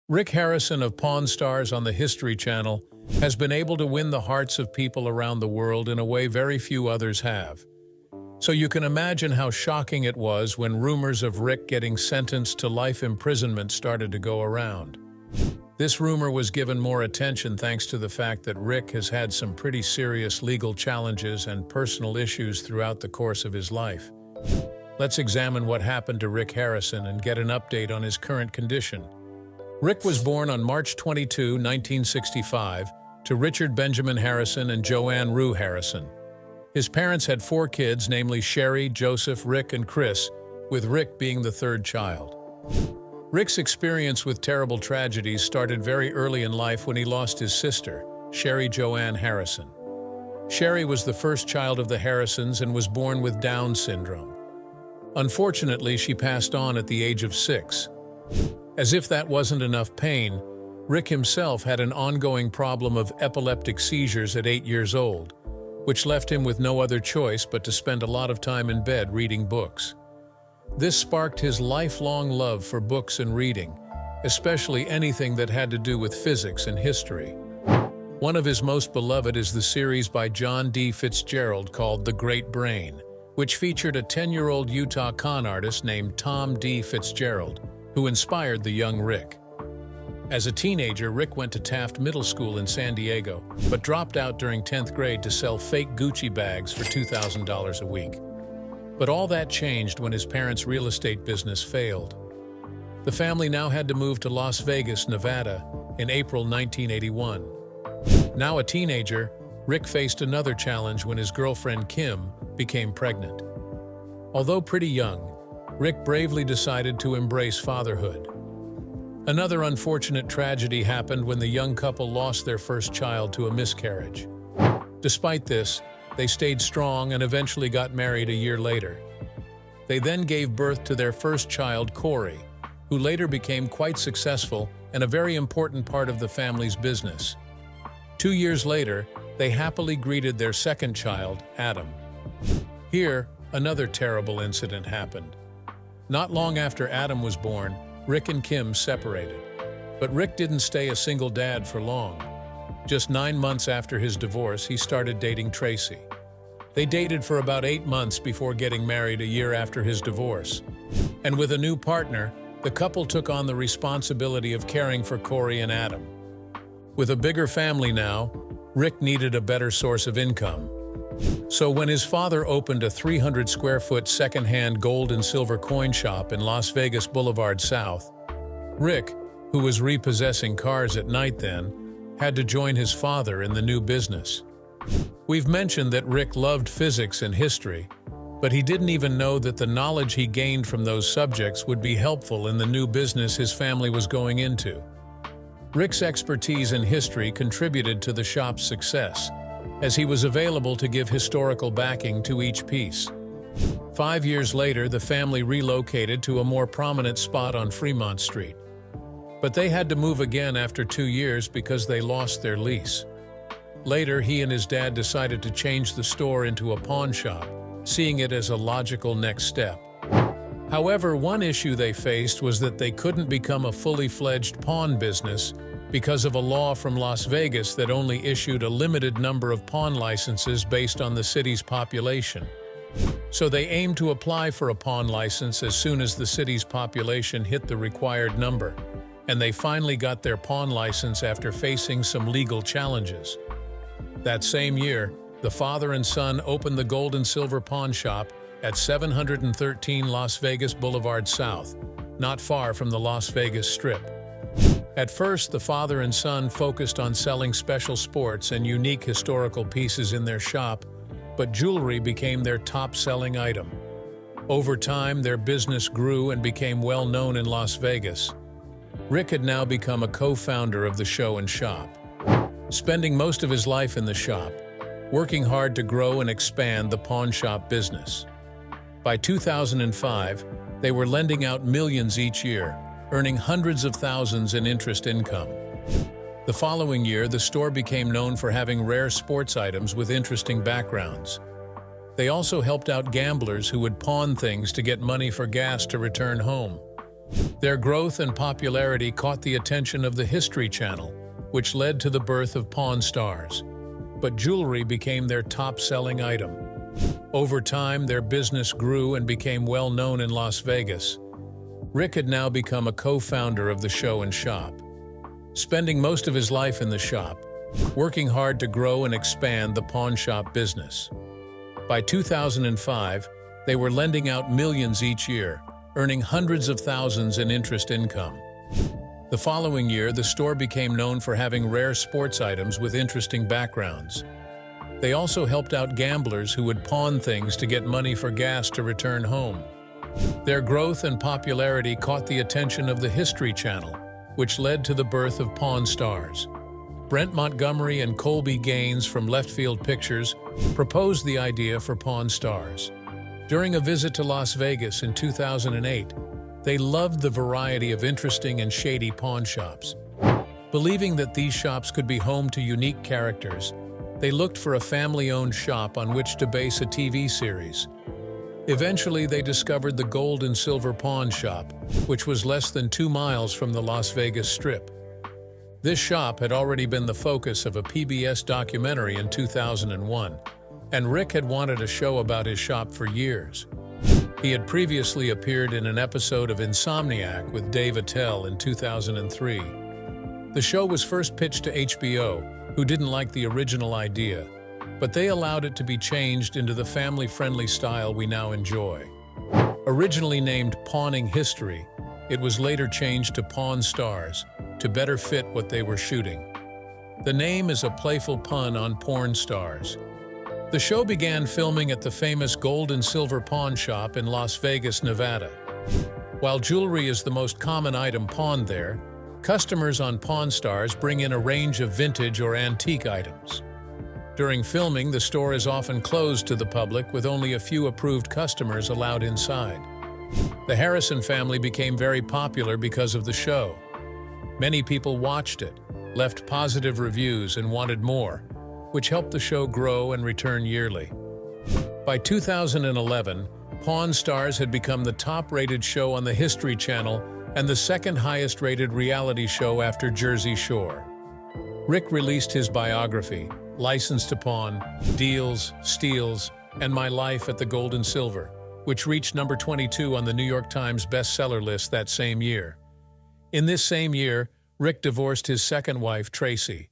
Rick Harrison of Pawn Stars on the History Channel has been able to win the hearts of people around the world in a way very few others have. So you can imagine how shocking it was when rumors of Rick getting sentenced to life imprisonment started to go around. This rumor was given more attention thanks to the fact that Rick has had some pretty serious legal challenges and personal issues throughout the course of his life. Let's examine what happened to Rick Harrison and get an update on his current condition. Rick was born on March 22, 1965, to Richard Benjamin Harrison and Joanne Rue Harrison. His parents had 4 kids, namely Sherry, Joseph, Rick, and Chris, with Rick being the 3rd child. Rick's experience with terrible tragedies started very early in life when he lost his sister, Sherry Joanne Harrison. Sherry was the first child of the Harrisons and was born with Down syndrome. Unfortunately, she passed on at the age of 6. As if that wasn't enough pain, Rick himself had an ongoing problem of epileptic seizures at 8 years old, which left him with no other choice but to spend a lot of time in bed reading books. This sparked his lifelong love for books and reading, especially anything that had to do with physics and history. One of his most beloved is the series by John D. Fitzgerald called The Great Brain, which featured a 10-year-old Utah con artist named Tom D. Fitzgerald, who inspired the young Rick. As a teenager, Rick went to Taft Middle School in San Diego, but dropped out during 10th grade to sell fake Gucci bags for $2,000 a week. But all that changed when his parents' real estate business failed. The family now had to move to Las Vegas, Nevada, in April 1981. Now a teenager, Rick faced another challenge when his girlfriend Kim became pregnant. Although pretty young, Rick bravely decided to embrace fatherhood. Another unfortunate tragedy happened when the young couple lost their first child to a miscarriage. Despite this, they stayed strong and eventually got married a year later. They then gave birth to their first child, Corey, who later became quite successful and a very important part of the family's business. 2 years later, they happily greeted their second child, Adam. Here, another terrible incident happened. Not long after Adam was born, Rick and Kim separated. But Rick didn't stay a single dad for long. Just 9 months after his divorce, he started dating Tracy. They dated for about 8 months before getting married a year after his divorce. And with a new partner, the couple took on the responsibility of caring for Corey and Adam. With a bigger family now, Rick needed a better source of income. So when his father opened a 300-square-foot second-hand gold and silver coin shop in Las Vegas Boulevard South, Rick, who was repossessing cars at night then, had to join his father in the new business. We've mentioned that Rick loved physics and history, but he didn't even know that the knowledge he gained from those subjects would be helpful in the new business his family was going into. Rick's expertise in history contributed to the shop's success, as he was available to give historical backing to each piece. 5 years later, the family relocated to a more prominent spot on Fremont Street. But they had to move again after 2 years because they lost their lease. Later, he and his dad decided to change the store into a pawn shop, seeing it as a logical next step. However, one issue they faced was that they couldn't become a fully fledged pawn business because of a law from Las Vegas that only issued a limited number of pawn licenses based on the city's population. So they aimed to apply for a pawn license as soon as the city's population hit the required number, and they finally got their pawn license after facing some legal challenges. That same year, the father and son opened the gold and silver pawn shop at 713 Las Vegas Boulevard South, not far from the Las Vegas Strip. At first, the father and son focused on selling special sports and unique historical pieces in their shop, but jewelry became their top-selling item. Over time, their business grew and became well known in Las Vegas. Rick had now become a co-founder of the show and shop, spending most of his life in the shop, working hard to grow and expand the pawn shop business. By 2005, they were lending out millions each year, earning hundreds of thousands in interest income. The following year, the store became known for having rare sports items with interesting backgrounds. They also helped out gamblers who would pawn things to get money for gas to return home. Their growth and popularity caught the attention of the History Channel, which led to the birth of Pawn Stars. But jewelry became their top-selling item. Over time, their business grew and became well known in Las Vegas. Rick had now become a co-founder of the show and shop, spending most of his life in the shop, working hard to grow and expand the pawn shop business. By 2005, they were lending out millions each year, earning hundreds of thousands in interest income. The following year, the store became known for having rare sports items with interesting backgrounds. They also helped out gamblers who would pawn things to get money for gas to return home. Their growth and popularity caught the attention of the History Channel, which led to the birth of Pawn Stars. Brent Montgomery and Colby Gaines from Left Field Pictures proposed the idea for Pawn Stars. During a visit to Las Vegas in 2008, they loved the variety of interesting and shady pawn shops. Believing that these shops could be home to unique characters, they looked for a family-owned shop on which to base a TV series. Eventually, they discovered the Gold and Silver Pawn Shop, which was less than 2 miles from the Las Vegas Strip. This shop had already been the focus of a PBS documentary in 2001, and Rick had wanted a show about his shop for years. He had previously appeared in an episode of Insomniac with Dave Attell in 2003. The show was first pitched to HBO, who didn't like the original idea, but they allowed it to be changed into the family-friendly style we now enjoy. Originally named Pawning History, it was later changed to Pawn Stars to better fit what they were shooting. The name is a playful pun on porn stars. The show began filming at the famous Gold and Silver Pawn Shop in Las Vegas, Nevada. While jewelry is the most common item pawned there, customers on Pawn Stars bring in a range of vintage or antique items. During filming, the store is often closed to the public with only a few approved customers allowed inside. The Harrison family became very popular because of the show. Many people watched it, left positive reviews, and wanted more, which helped the show grow and return yearly. By 2011, Pawn Stars had become the top-rated show on the History Channel and the second highest-rated reality show after Jersey Shore. Rick released his biography, License to Pawn, Deals, Steals, and My Life at the Gold and Silver, which reached number 22 on the New York Times bestseller list that same year. In this same year, Rick divorced his second wife, Tracy.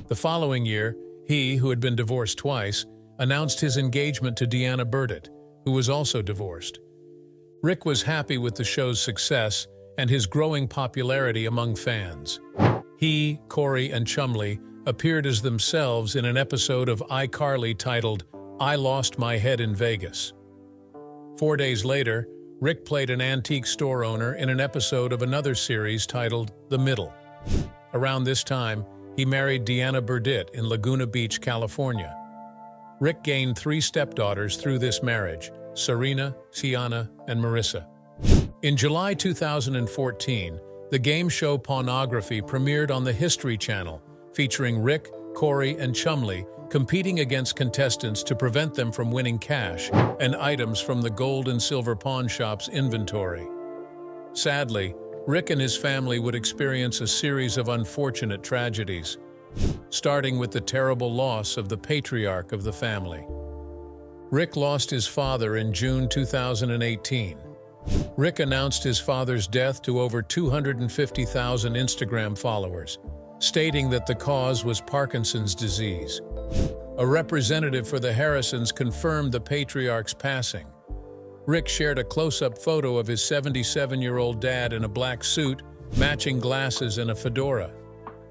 The following year, he, who had been divorced twice, announced his engagement to Deanna Burdett, who was also divorced. Rick was happy with the show's success and his growing popularity among fans. He, Corey, and Chumley appeared as themselves in an episode of iCarly titled, I Lost My Head in Vegas. 4 days later, Rick played an antique store owner in an episode of another series titled The Middle. Around this time, he married Deanna Burdett in Laguna Beach, California. Rick gained 3 stepdaughters through this marriage, Serena, Sienna, and Marissa. In July 2014, the game show Pawnography premiered on the History Channel, featuring Rick, Corey, and Chumley competing against contestants to prevent them from winning cash and items from the Gold and Silver Pawn Shop's inventory. Sadly, Rick and his family would experience a series of unfortunate tragedies, starting with the terrible loss of the patriarch of the family. Rick lost his father in June 2018. Rick announced his father's death to over 250,000 Instagram followers, stating that the cause was Parkinson's disease. A representative for the Harrisons confirmed the patriarch's passing. Rick shared a close-up photo of his 77-year-old dad in a black suit, matching glasses and a fedora,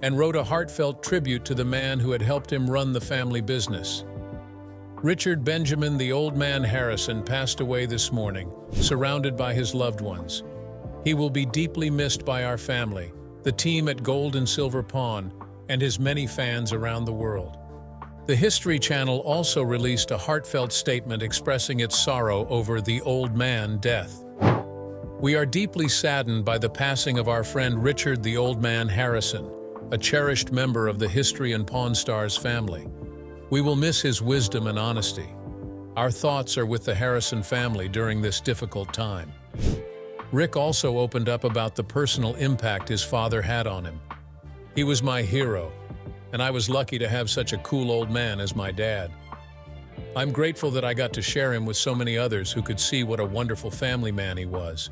and wrote a heartfelt tribute to the man who had helped him run the family business. Richard Benjamin the Old Man Harrison passed away this morning, surrounded by his loved ones. He will be deeply missed by our family, the team at Gold and Silver Pawn, and his many fans around the world. The History Channel also released a heartfelt statement expressing its sorrow over the old man death. We are deeply saddened by the passing of our friend Richard the Old Man Harrison, a cherished member of the History and Pawn Stars family. We will miss his wisdom and honesty. Our thoughts are with the Harrison family during this difficult time. Rick also opened up about the personal impact his father had on him. "He was my hero, and I was lucky to have such a cool old man as my dad. I'm grateful that I got to share him with so many others who could see what a wonderful family man he was."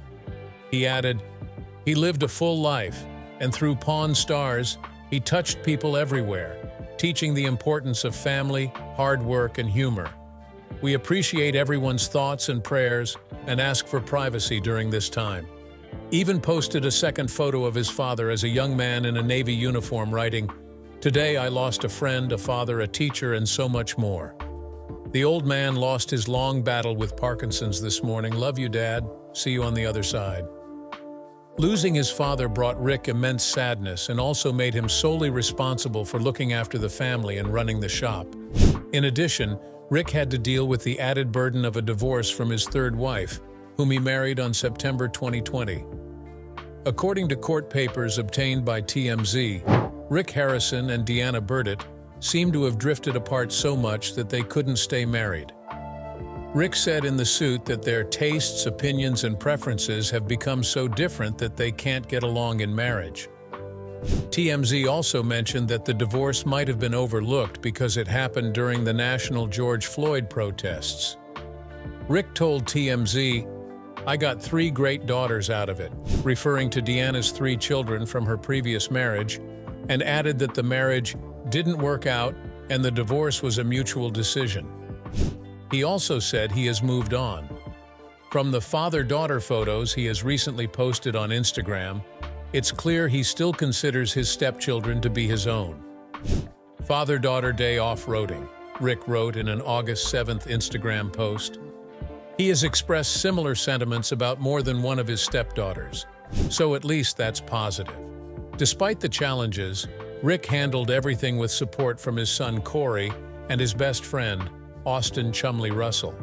He added, "He lived a full life, and through Pawn Stars, he touched people everywhere, teaching the importance of family, hard work, and humor. We appreciate everyone's thoughts and prayers and ask for privacy during this time." Even posted a second photo of his father as a young man in a Navy uniform, writing, "Today I lost a friend, a father, a teacher, and so much more. The old man lost his long battle with Parkinson's this morning. Love you, Dad. See you on the other side." Losing his father brought Rick immense sadness and also made him solely responsible for looking after the family and running the shop. In addition, Rick had to deal with the added burden of a divorce from his third wife, whom he married on September 2020. According to court papers obtained by TMZ, Rick Harrison and Deanna Burdett seemed to have drifted apart so much that they couldn't stay married. Rick said in the suit that their tastes, opinions, and preferences have become so different that they can't get along in marriage. TMZ also mentioned that the divorce might have been overlooked because it happened during the national George Floyd protests. Rick told TMZ, "I got 3 great daughters out of it," referring to Deanna's 3 children from her previous marriage, and added that the marriage didn't work out and the divorce was a mutual decision. He also said he has moved on. From the father-daughter photos he has recently posted on Instagram, it's clear he still considers his stepchildren to be his own. "Father-daughter day off-roading," Rick wrote in an August 7th Instagram post. He has expressed similar sentiments about more than one of his stepdaughters, so at least that's positive. Despite the challenges, Rick handled everything with support from his son Corey and his best friend, Austin Chumley Russell.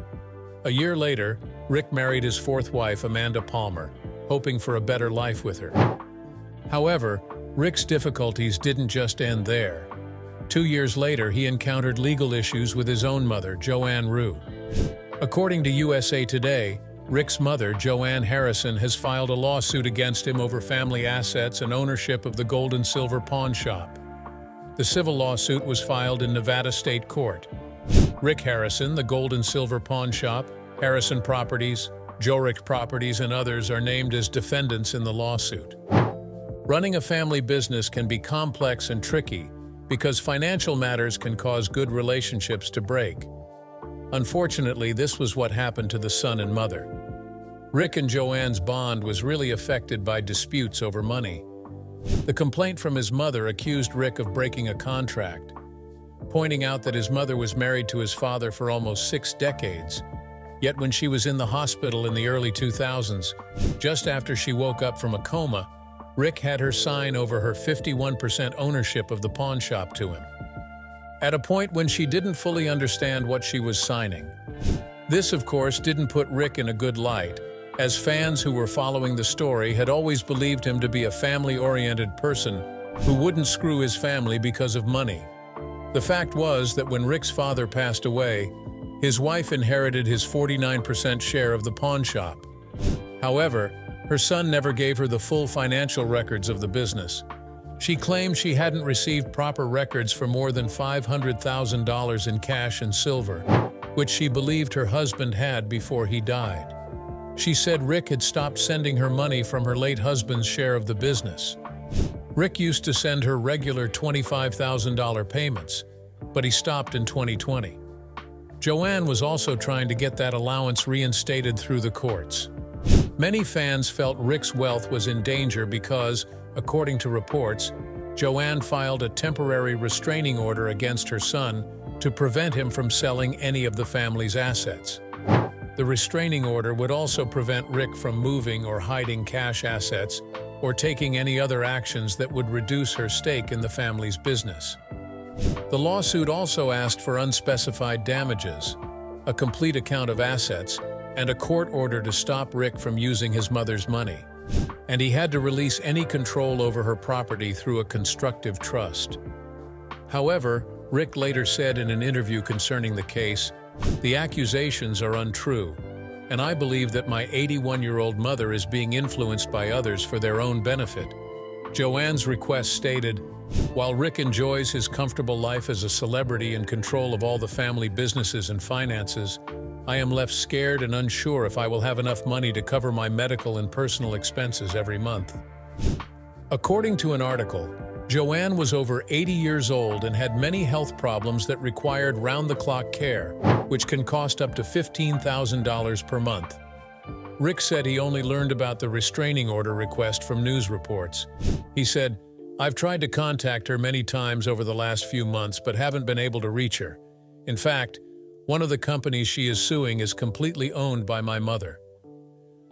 A year later, Rick married his 4th wife, Amanda Palmer, hoping for a better life with her. However, Rick's difficulties didn't just end there. 2 years later, he encountered legal issues with his own mother, Joanne Rue. According to USA Today, Rick's mother, Joanne Harrison, has filed a lawsuit against him over family assets and ownership of the gold and silver pawn shop. The civil lawsuit was filed in Nevada State Court. Rick Harrison, the gold and silver pawn shop, Harrison Properties, Jorick Properties, and others are named as defendants in the lawsuit. Running a family business can be complex and tricky because financial matters can cause good relationships to break. Unfortunately, this was what happened to the son and mother. Rick and Joanne's bond was really affected by disputes over money. The complaint from his mother accused Rick of breaking a contract, pointing out that his mother was married to his father for almost 6 decades. Yet when she was in the hospital in the early 2000s, just after she woke up from a coma, Rick had her sign over her 51% ownership of the pawn shop to him, at a point when she didn't fully understand what she was signing. This, of course, didn't put Rick in a good light, as fans who were following the story had always believed him to be a family-oriented person who wouldn't screw his family because of money. The fact was that when Rick's father passed away, his wife inherited his 49% share of the pawn shop. However, her son never gave her the full financial records of the business. She claimed she hadn't received proper records for more than $500,000 in cash and silver, which she believed her husband had before he died. She said Rick had stopped sending her money from her late husband's share of the business. Rick used to send her regular $25,000 payments, but he stopped in 2020. Joanne was also trying to get that allowance reinstated through the courts. Many fans felt Rick's wealth was in danger because, according to reports, Joanne filed a temporary restraining order against her son to prevent him from selling any of the family's assets. The restraining order would also prevent Rick from moving or hiding cash assets or taking any other actions that would reduce her stake in the family's business. The lawsuit also asked for unspecified damages, a complete account of assets, and a court order to stop Rick from using his mother's money. And he had to release any control over her property through a constructive trust. However, Rick later said in an interview concerning the case, "The accusations are untrue, and I believe that my 81-year-old mother is being influenced by others for their own benefit." Joanne's request stated, "While Rick enjoys his comfortable life as a celebrity in control of all the family businesses and finances, I am left scared and unsure if I will have enough money to cover my medical and personal expenses every month." According to an article, Joanne was over 80 years old and had many health problems that required round-the-clock care, which can cost up to $15,000 per month. Rick said he only learned about the restraining order request from news reports. He said, "I've tried to contact her many times over the last few months but haven't been able to reach her. In fact, one of the companies she is suing is completely owned by my mother."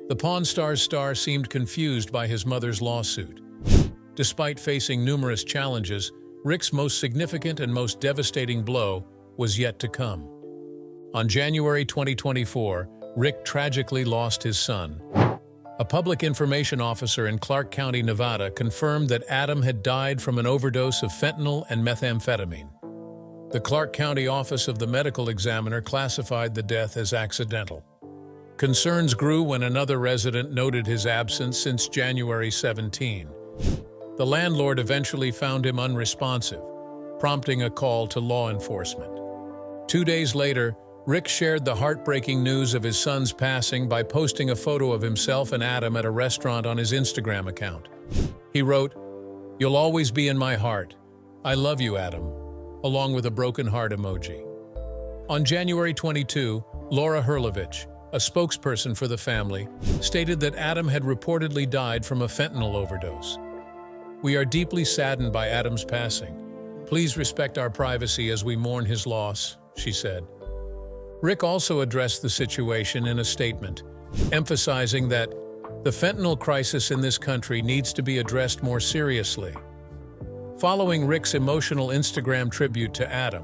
The Pawn Stars star seemed confused by his mother's lawsuit. Despite facing numerous challenges, Rick's most significant and most devastating blow was yet to come. On January 2024, Rick tragically lost his son. A public information officer in Clark County, Nevada, confirmed that Adam had died from an overdose of fentanyl and methamphetamine. The Clark County Office of the Medical Examiner classified the death as accidental. Concerns grew when another resident noted his absence since January 17. The landlord eventually found him unresponsive, prompting a call to law enforcement. 2 days later, Rick shared the heartbreaking news of his son's passing by posting a photo of himself and Adam at a restaurant on his Instagram account. He wrote, "You'll always be in my heart. I love you, Adam," along with a broken heart emoji. On January 22, Laura Herlovich, a spokesperson for the family, stated that Adam had reportedly died from a fentanyl overdose. "We are deeply saddened by Adam's passing. Please respect our privacy as we mourn his loss," she said. Rick also addressed the situation in a statement, emphasizing that the fentanyl crisis in this country needs to be addressed more seriously. Following Rick's emotional Instagram tribute to Adam,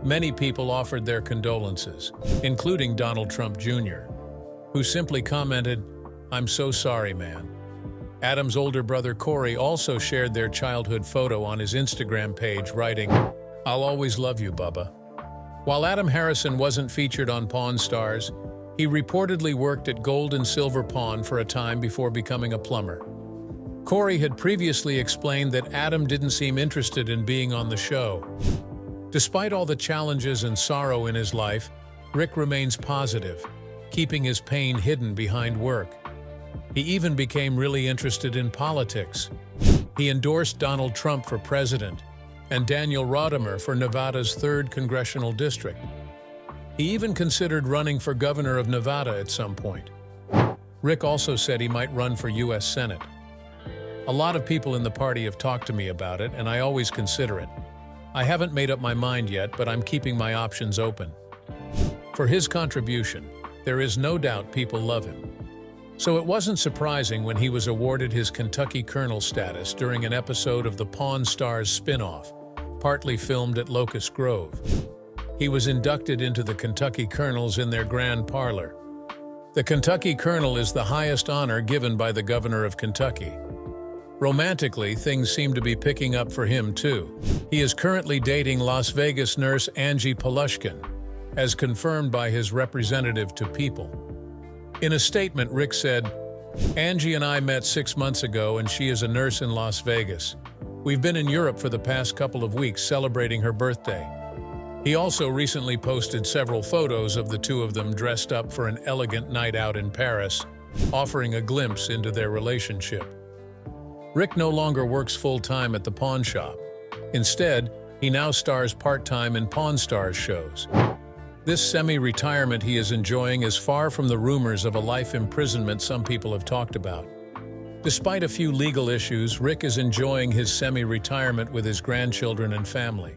many people offered their condolences, including Donald Trump Jr., who simply commented, "I'm so sorry, man." Adam's older brother Corey also shared their childhood photo on his Instagram page, writing, "I'll always love you, Bubba." While Adam Harrison wasn't featured on Pawn Stars, he reportedly worked at Gold and Silver Pawn for a time before becoming a plumber. Corey had previously explained that Adam didn't seem interested in being on the show. Despite all the challenges and sorrow in his life, Rick remains positive, keeping his pain hidden behind work. He even became really interested in politics. He endorsed Donald Trump for president and Daniel Rodimer for Nevada's 3rd Congressional District. He even considered running for governor of Nevada at some point. Rick also said he might run for U.S. Senate. "A lot of people in the party have talked to me about it, and I always consider it. I haven't made up my mind yet, but I'm keeping my options open." For his contribution, there is no doubt people love him. So it wasn't surprising when he was awarded his Kentucky Colonel status during an episode of the Pawn Stars spin-off, partly filmed at Locust Grove. He was inducted into the Kentucky Colonels in their grand parlor. The Kentucky Colonel is the highest honor given by the governor of Kentucky. Romantically, things seem to be picking up for him too. He is currently dating Las Vegas nurse Angie Polushkin, as confirmed by his representative to People. In a statement, Rick said, "Angie and I met 6 months ago, and she is a nurse in Las Vegas. We've been in Europe for the past couple of weeks celebrating her birthday." He also recently posted several photos of the two of them dressed up for an elegant night out in Paris, offering a glimpse into their relationship. Rick no longer works full-time at the pawn shop. Instead, he now stars part-time in Pawn Stars shows. This semi-retirement he is enjoying is far from the rumors of a life imprisonment some people have talked about. Despite a few legal issues, Rick is enjoying his semi-retirement with his grandchildren and family.